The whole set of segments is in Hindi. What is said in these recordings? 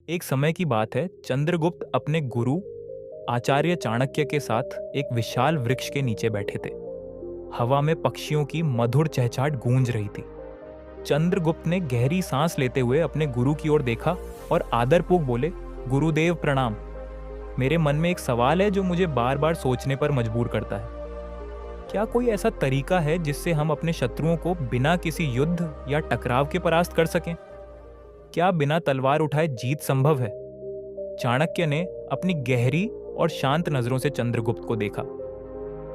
एक समय की बात है। चंद्रगुप्त अपने गुरु आचार्य चाणक्य के साथ एक विशाल वृक्ष के नीचे बैठे थे। हवा में पक्षियों की मधुर चहचहाट गूंज रही थी। चंद्रगुप्त ने गहरी सांस लेते हुए अपने गुरु की ओर देखा और आदरपूर्वक बोले, गुरुदेव प्रणाम। मेरे मन में एक सवाल है जो मुझे बार बार सोचने पर मजबूर करता है। क्या कोई ऐसा तरीका है जिससे हम अपने शत्रुओं को बिना किसी युद्ध या टकराव के परास्त कर सकें? क्या बिना तलवार उठाए जीत संभव है? चाणक्य ने अपनी गहरी और शांत नजरों से चंद्रगुप्त को देखा।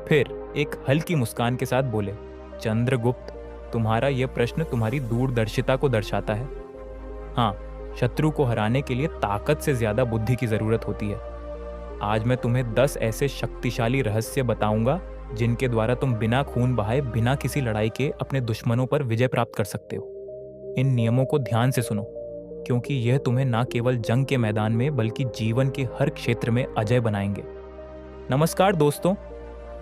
फिर एक हल्की मुस्कान के साथ बोले, चंद्रगुप्त, तुम्हारा यह प्रश्न तुम्हारी दूरदर्शिता को दर्शाता है। हाँ, शत्रु को हराने के लिए ताकत से ज्यादा बुद्धि की जरूरत होती है। आज मैं तुम्हें 10 ऐसे शक्तिशाली रहस्य बताऊंगा जिनके द्वारा तुम बिना खून बहाए, बिना किसी लड़ाई के अपने दुश्मनों पर विजय प्राप्त कर सकते हो। इन नियमों को ध्यान से सुनो, क्योंकि यह तुम्हें न केवल जंग के मैदान में बल्कि जीवन के हर क्षेत्र में अजय बनाएंगे। नमस्कार दोस्तों,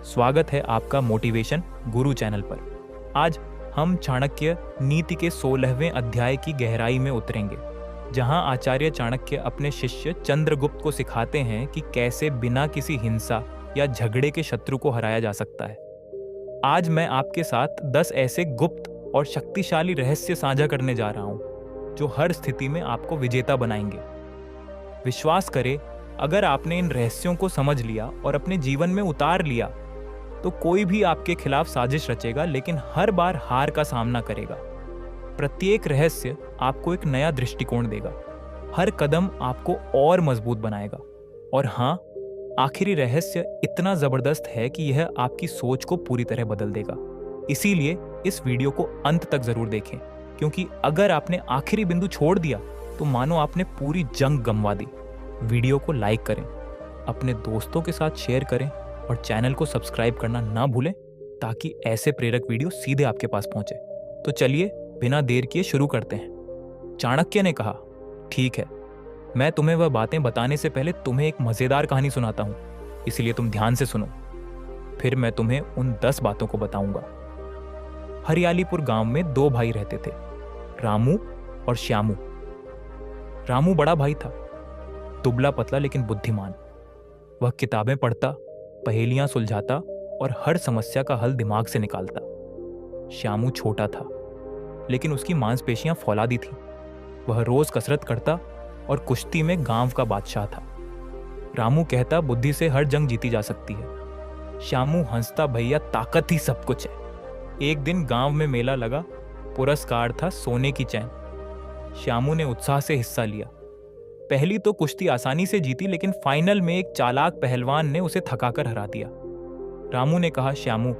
स्वागत है आपका मोटिवेशन गुरु चैनल पर। आज हम चाणक्य नीति के 16वें अध्याय की गहराई में उतरेंगे, जहां आचार्य चाणक्य अपने शिष्य चंद्रगुप्त को सिखाते हैं कि कैसे बिना किसी हिंसा या झगड़े के शत्रु को हराया जा सकता है। आज मैं आपके साथ 10 ऐसे गुप्त और शक्तिशाली रहस्य साझा करने जा रहा हूं जो हर स्थिति में आपको विजेता बनाएंगे। विश्वास करें, अगर आपने इन रहस्यों को समझ लिया और अपने जीवन में उतार लिया तो कोई भी आपके खिलाफ साजिश रचेगा लेकिन हर बार हार का सामना करेगा। प्रत्येक रहस्य आपको एक नया दृष्टिकोण देगा, हर कदम आपको और मजबूत बनाएगा। और हाँ, आखिरी रहस्य इतना जबरदस्त है कि यह आपकी सोच को पूरी तरह बदल देगा। इसीलिए इस वीडियो को अंत तक जरूर देखें, क्योंकि अगर आपने आखिरी बिंदु छोड़ दिया तो मानो आपने पूरी जंग गंवा दी। वीडियो को लाइक करें, अपने दोस्तों के साथ शेयर करें और चैनल को सब्सक्राइब करना ना भूलें, ताकि ऐसे प्रेरक वीडियो सीधे आपके पास पहुंचे। तो चलिए बिना देर किए शुरू करते हैं। चाणक्य ने कहा, ठीक है, मैं तुम्हें वह बातें बताने से पहले तुम्हें एक मजेदार कहानी सुनाता हूं, इसलिए तुम ध्यान से सुनो। फिर मैं तुम्हें उन 10 बातों को बताऊंगा। हरियालीपुर गांव में 2 भाई रहते थे, रामू और श्यामू। रामू बड़ा भाई था, दुबला पतला लेकिन बुद्धिमान। वह किताबें पढ़ता, पहेलियां सुलझाता और हर समस्या का हल दिमाग से निकालता। श्यामू छोटा था, लेकिन उसकी मांसपेशियां फौलादी थीं। वह रोज कसरत करता और कुश्ती में गांव का बादशाह था। रामू कहता, बुद्धि से हर जंग जीती जा सकती है। श्यामू हंसता, भैया ताकत ही सब कुछ है। एक दिन गांव में मेला लगा, पुरस्कार था सोने की चैन। श्यामू ने उत्साह से हिस्सा लिया। पहली तो कुश्ती आसानी से जीती, लेकिन फाइनल में एक चालाक पहलवान ने उसे थकाकर हरा दिया। रामू ने कहा, श्यामू,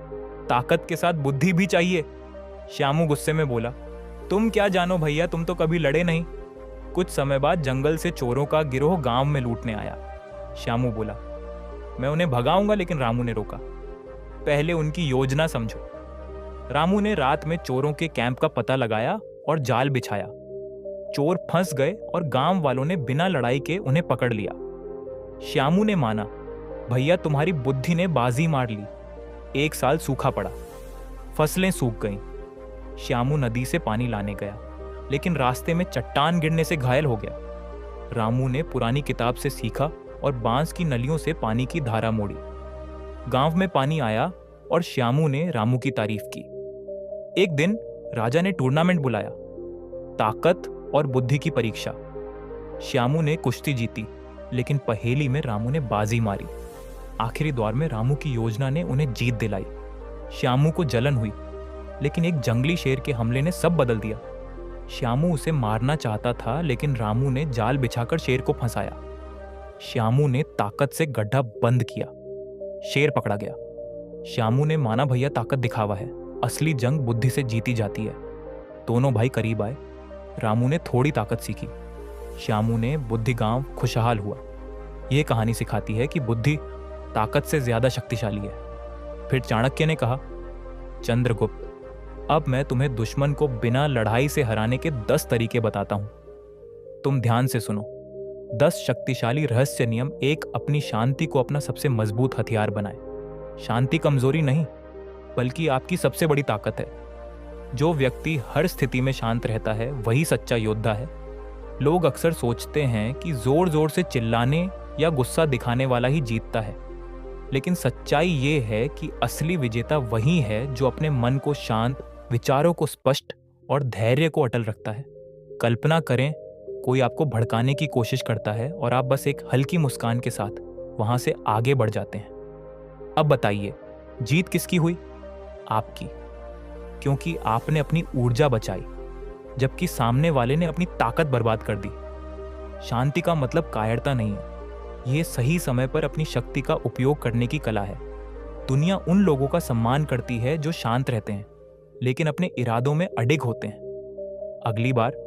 ताकत के साथ बुद्धि भी चाहिए। श्यामू गुस्से में बोला, तुम क्या जानो भैया, तुम तो कभी लड़े नहीं। कुछ समय बाद जंगल से चोरों का गिरोह गांव में लूटने आया। श्यामू बोला, मैं उन्हें भगाऊंगा, लेकिन रामू ने रोका, पहले उनकी योजना समझो। रामू ने रात में चोरों के कैंप का पता लगाया और जाल बिछाया। चोर फंस गए और गांव वालों ने बिना लड़ाई के उन्हें पकड़ लिया। श्यामू ने माना, भैया तुम्हारी बुद्धि ने बाजी मार ली। 1 साल सूखा पड़ा, फसलें सूख गईं। श्यामू नदी से पानी लाने गया, लेकिन रास्ते में चट्टान गिरने से घायल हो गया। रामू ने पुरानी किताब से सीखा और बांस की नलियों से पानी की धारा मोड़ी। गांव में पानी आया और श्यामू ने रामू की तारीफ की। एक दिन राजा ने टूर्नामेंट बुलाया, ताकत और बुद्धि की परीक्षा। श्यामू ने कुश्ती जीती, लेकिन पहेली में रामू ने बाजी मारी। आखिरी दौर में रामू की योजना ने उन्हें जीत दिलाई। श्यामू को जलन हुई, लेकिन एक जंगली शेर के हमले ने सब बदल दिया। श्यामू उसे मारना चाहता था, लेकिन रामू ने जाल बिछाकर शेर को फंसाया। श्यामू ने ताकत से गड्ढा बंद किया, शेर पकड़ा गया। श्यामू ने माना, भैया ताकत दिखावा है, असली जंग बुद्धि से जीती जाती है। दोनों भाई करीब आए। रामू ने थोड़ी ताकत सीखी, श्यामू ने बुद्धि। गांव खुशहाल हुआ। यह कहानी सिखाती है कि बुद्धि ताकत से ज्यादा शक्तिशाली है। फिर चाणक्य ने कहा, चंद्रगुप्त, अब मैं तुम्हें दुश्मन को बिना लड़ाई से हराने के 10 तरीके बताता हूं। तुम ध्यान से सुनो। 10 शक्तिशाली रहस्य नियम। 1, अपनी शांति को अपना सबसे मजबूत हथियार बनाए। शांति कमजोरी नहीं, बल्कि आपकी सबसे बड़ी ताकत है। जो व्यक्ति हर स्थिति में शांत रहता है वही सच्चा योद्धा है। लोग अक्सर सोचते हैं कि जोर जोर से चिल्लाने या गुस्सा दिखाने वाला ही जीतता है, लेकिन सच्चाई ये है कि असली विजेता वही है जो अपने मन को शांत, विचारों को स्पष्ट और धैर्य को अटल रखता है। कल्पना करें, कोई आपको भड़काने की कोशिश करता है और आप बस एक हल्की मुस्कान के साथ वहां से आगे बढ़ जाते हैं। अब बताइए, जीत किसकी हुई? आपकी, क्योंकि आपने अपनी ऊर्जा बचाई, जबकि सामने वाले ने अपनी ताकत बर्बाद कर दी। शांति का मतलब कायरता नहीं है, ये सही समय पर अपनी शक्ति का उपयोग करने की कला है। दुनिया उन लोगों का सम्मान करती है जो शांत रहते हैं, लेकिन अपने इरादों में अडिग होते हैं। अगली बार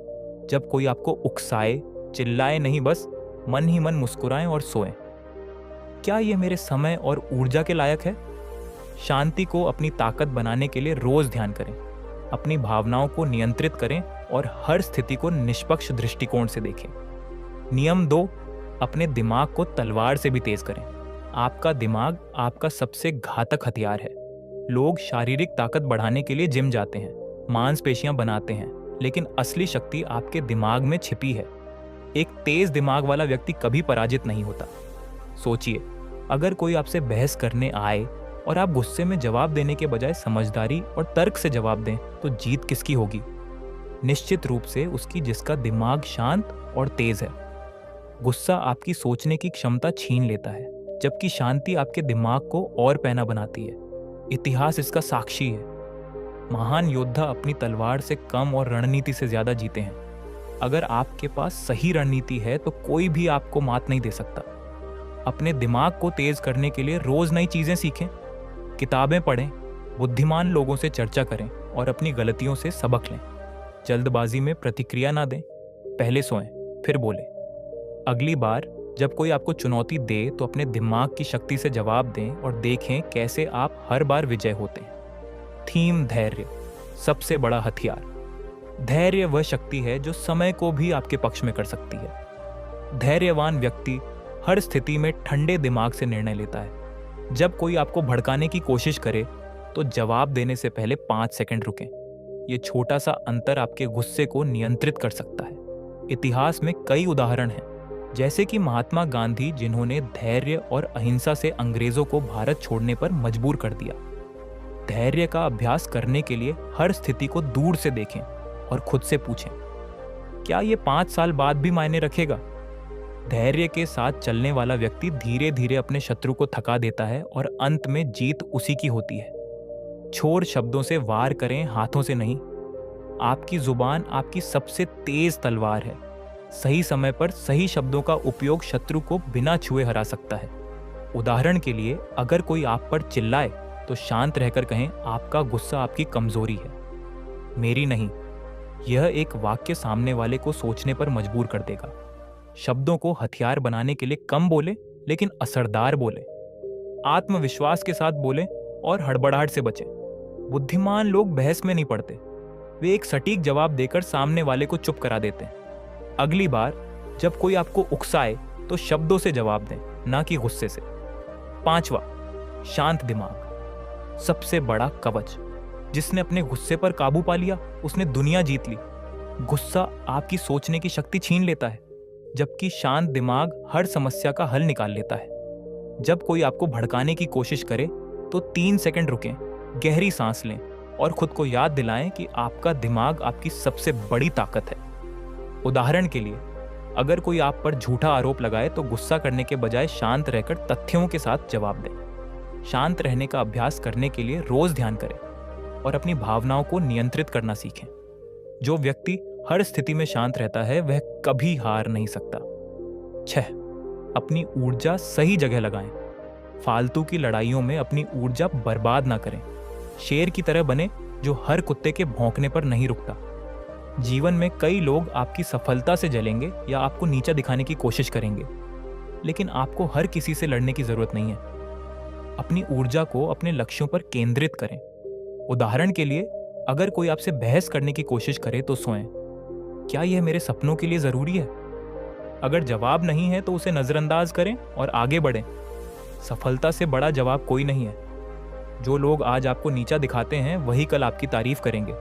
जब कोई आपको उकसाए, चिल्लाए नहीं, बस मन ही मन मुस्कुराएं और सोएं। क्या ये मेरे समय और ऊर्जा के लायक है? शांति को अपनी ताकत बनाने के लिए रोज ध्यान करें, अपनी भावनाओं को नियंत्रित करें और हर स्थिति को निष्पक्ष दृष्टिकोण से देखें। नियम 2, अपने दिमाग को तलवार से भी तेज करें। आपका दिमाग आपका सबसे घातक हथियार है। लोग शारीरिक ताकत बढ़ाने के लिए जिम जाते हैं, मांसपेशियां बनाते हैं, लेकिन असली शक्ति आपके दिमाग में छिपी है। एक तेज दिमाग वाला व्यक्ति कभी पराजित नहीं होता। सोचिए, अगर कोई आपसे बहस करने आए और आप गुस्से में जवाब देने के बजाय समझदारी और तर्क से जवाब दें, तो जीत किसकी होगी? निश्चित रूप से उसकी जिसका दिमाग शांत और तेज है। गुस्सा आपकी सोचने की क्षमता छीन लेता है, जबकि शांति आपके दिमाग को और पैना बनाती है। इतिहास इसका साक्षी है। महान योद्धा अपनी तलवार से कम और रणनीति से ज्यादा जीते हैं। अगर आपके पास सही रणनीति है तो कोई भी आपको मात नहीं दे सकता। अपने दिमाग को तेज करने के लिए रोज नई चीजें सीखें, किताबें पढ़ें, बुद्धिमान लोगों से चर्चा करें और अपनी गलतियों से सबक लें। जल्दबाजी में प्रतिक्रिया ना दें, पहले सोएं फिर बोलें। अगली बार जब कोई आपको चुनौती दे तो अपने दिमाग की शक्ति से जवाब दें और देखें कैसे आप हर बार विजय होते हैं। थीम धैर्य, सबसे बड़ा हथियार। धैर्य वह शक्ति है जो समय को भी आपके पक्ष में कर सकती है। धैर्यवान व्यक्ति हर स्थिति में ठंडे दिमाग से निर्णय लेता है। जब कोई आपको भड़काने की कोशिश करे तो जवाब देने से पहले 5 सेकंड रुकें। ये छोटा सा अंतर आपके गुस्से को नियंत्रित कर सकता है। इतिहास में कई उदाहरण हैं, जैसे कि महात्मा गांधी, जिन्होंने धैर्य और अहिंसा से अंग्रेजों को भारत छोड़ने पर मजबूर कर दिया। धैर्य का अभ्यास करने के लिए हर स्थिति को दूर से देखें और खुद से पूछें, क्या ये 5 साल बाद भी मायने रखेगा? धैर्य के साथ चलने वाला व्यक्ति धीरे धीरे अपने शत्रु को थका देता है और अंत में जीत उसी की होती है। छोर शब्दों से वार करें, हाथों से नहीं। आपकी जुबान आपकी सबसे तेज तलवार है। सही समय पर सही शब्दों का उपयोग शत्रु को बिना छुए हरा सकता है। उदाहरण के लिए, अगर कोई आप पर चिल्लाए तो शांत रहकर कहें, आपका गुस्सा आपकी कमजोरी है, मेरी नहीं। यह एक वाक्य सामने वाले को सोचने पर मजबूर कर देगा। शब्दों को हथियार बनाने के लिए कम बोले, लेकिन असरदार बोले। आत्मविश्वास के साथ बोले और हड़बड़ाहट से बचें। बुद्धिमान लोग बहस में नहीं पड़ते, वे एक सटीक जवाब देकर सामने वाले को चुप करा देते हैं। अगली बार जब कोई आपको उकसाए तो शब्दों से जवाब दें, ना कि गुस्से से। 5वां, शांत दिमाग, सबसे बड़ा कवच। जिसने अपने गुस्से पर काबू पा लिया, उसने दुनिया जीत ली। गुस्सा आपकी सोचने की शक्ति छीन लेता है, जबकि शांत दिमाग हर समस्या का हल निकाल लेता है। जब कोई आपको भड़काने की कोशिश करे तो 3 सेकंड रुकें, गहरी सांस लें और खुद को याद दिलाएं कि आपका दिमाग आपकी सबसे बड़ी ताकत है। उदाहरण के लिए, अगर कोई आप पर झूठा आरोप लगाए तो गुस्सा करने के बजाय शांत रहकर तथ्यों के साथ जवाब दें। शांत रहने का अभ्यास करने के लिए रोज ध्यान करें और अपनी भावनाओं को नियंत्रित करना सीखें। जो व्यक्ति हर स्थिति में शांत रहता है वह कभी हार नहीं सकता। 6, अपनी ऊर्जा सही जगह लगाएं। फालतू की लड़ाइयों में अपनी ऊर्जा बर्बाद ना करें। शेर की तरह बने जो हर कुत्ते के भौंकने पर नहीं रुकता। जीवन में कई लोग आपकी सफलता से जलेंगे या आपको नीचा दिखाने की कोशिश करेंगे, लेकिन आपको हर किसी से लड़ने की जरूरत नहीं है। अपनी ऊर्जा को अपने लक्ष्यों पर केंद्रित करें। उदाहरण के लिए, अगर कोई आपसे बहस करने की कोशिश करे तो सोएं, क्या यह मेरे सपनों के लिए जरूरी है? अगर जवाब नहीं है तो उसे नजरअंदाज करें और आगे बढ़ें। सफलता से बड़ा जवाब कोई नहीं है। जो लोग आज आपको नीचा दिखाते हैं वही कल आपकी तारीफ करेंगे।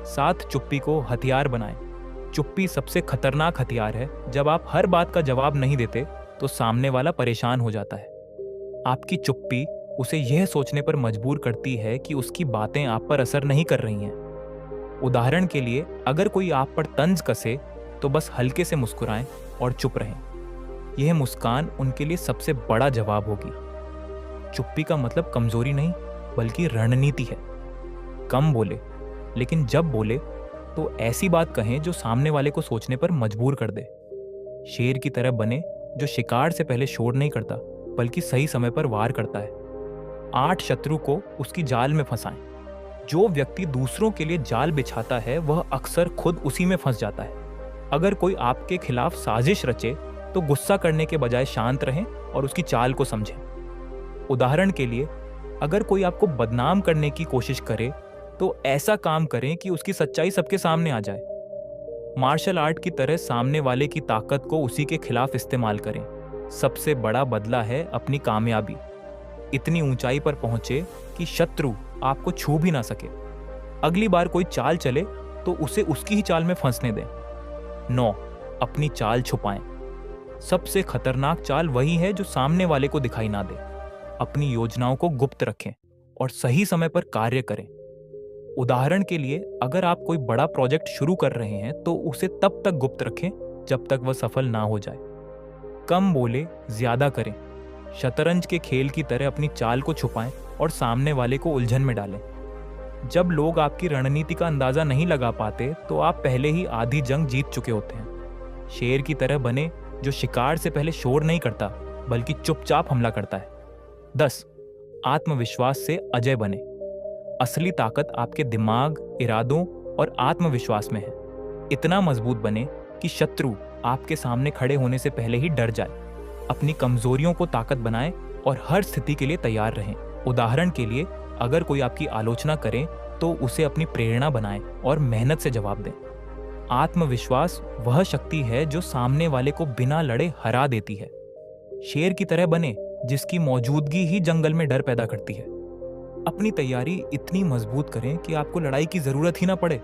साथ चुप्पी को हथियार बनाएं। चुप्पी सबसे खतरनाक हथियार है। जब आप हर बात का जवाब नहीं देते तो सामने वाला परेशान हो जाता है। आपकी चुप्पी उसे यह सोचने पर मजबूर करती है कि उसकी बातें आप पर असर नहीं कर रही हैं। उदाहरण के लिए, अगर कोई आप पर तंज कसे तो बस हल्के से मुस्कुराएं और चुप रहें। यह मुस्कान उनके लिए सबसे बड़ा जवाब होगी। चुप्पी का मतलब कमजोरी नहीं, बल्कि रणनीति है। कम बोले, लेकिन जब बोले तो ऐसी बात कहें जो सामने वाले को सोचने पर मजबूर कर दे। शेर की तरह बने जो शिकार से पहले शोर नहीं करता, बल्कि सही समय पर वार करता है। 8 शत्रु को उसकी जाल में फंसाएं। जो व्यक्ति दूसरों के लिए जाल बिछाता है वह अक्सर खुद उसी में फंस जाता है। अगर कोई आपके खिलाफ साजिश रचे तो गुस्सा करने के बजाय शांत रहें और उसकी चाल को समझें। उदाहरण के लिए, अगर कोई आपको बदनाम करने की कोशिश करे तो ऐसा काम करें कि उसकी सच्चाई सबके सामने आ जाए। मार्शल आर्ट की तरह सामने वाले की ताकत को उसी के खिलाफ इस्तेमाल करें। सबसे बड़ा बदला है अपनी कामयाबी। इतनी ऊंचाई पर पहुंचे कि शत्रु आपको छू भी ना सके। अगली बार कोई चाल चले तो उसे उसकी ही चाल में फंसने दें। 9. अपनी चाल छुपाएं। सबसे खतरनाक चाल वही है जो सामने वाले को दिखाई ना दे। अपनी योजनाओं को गुप्त रखें और सही समय पर कार्य करें। उदाहरण के लिए, अगर आप कोई बड़ा प्रोजेक्ट शुरू कर रहे हैं तो उसे तब तक गुप्त रखें जब तक वह सफल ना हो जाए। कम बोले, ज्यादा करें। शतरंज के खेल की तरह अपनी चाल को छुपाएं और सामने वाले को उलझन में डालें। जब लोग आपकी रणनीति का अंदाजा नहीं लगा पाते तो आप पहले ही आधी जंग जीत चुके होते हैं। शेर की तरह बने जो शिकार से पहले शोर नहीं करता, बल्कि चुपचाप हमला करता है। 10. आत्मविश्वास से अजय बने। असली ताकत आपके दिमाग, इरादों और आत्मविश्वास में है। इतना मजबूत बने कि शत्रु आपके सामने खड़े होने से पहले ही डर जाए। अपनी कमजोरियों को ताकत बनाएं और हर स्थिति के लिए तैयार रहें। उदाहरण के लिए, अगर कोई आपकी आलोचना करे तो उसे अपनी प्रेरणा बनाएं और मेहनत से जवाब दें। आत्मविश्वास वह शक्ति है जो सामने वाले को बिना लड़े हरा देती है। शेर की तरह बने जिसकी मौजूदगी ही जंगल में डर पैदा करती है। अपनी तैयारी इतनी मजबूत करें कि आपको लड़ाई की जरूरत ही ना पड़े।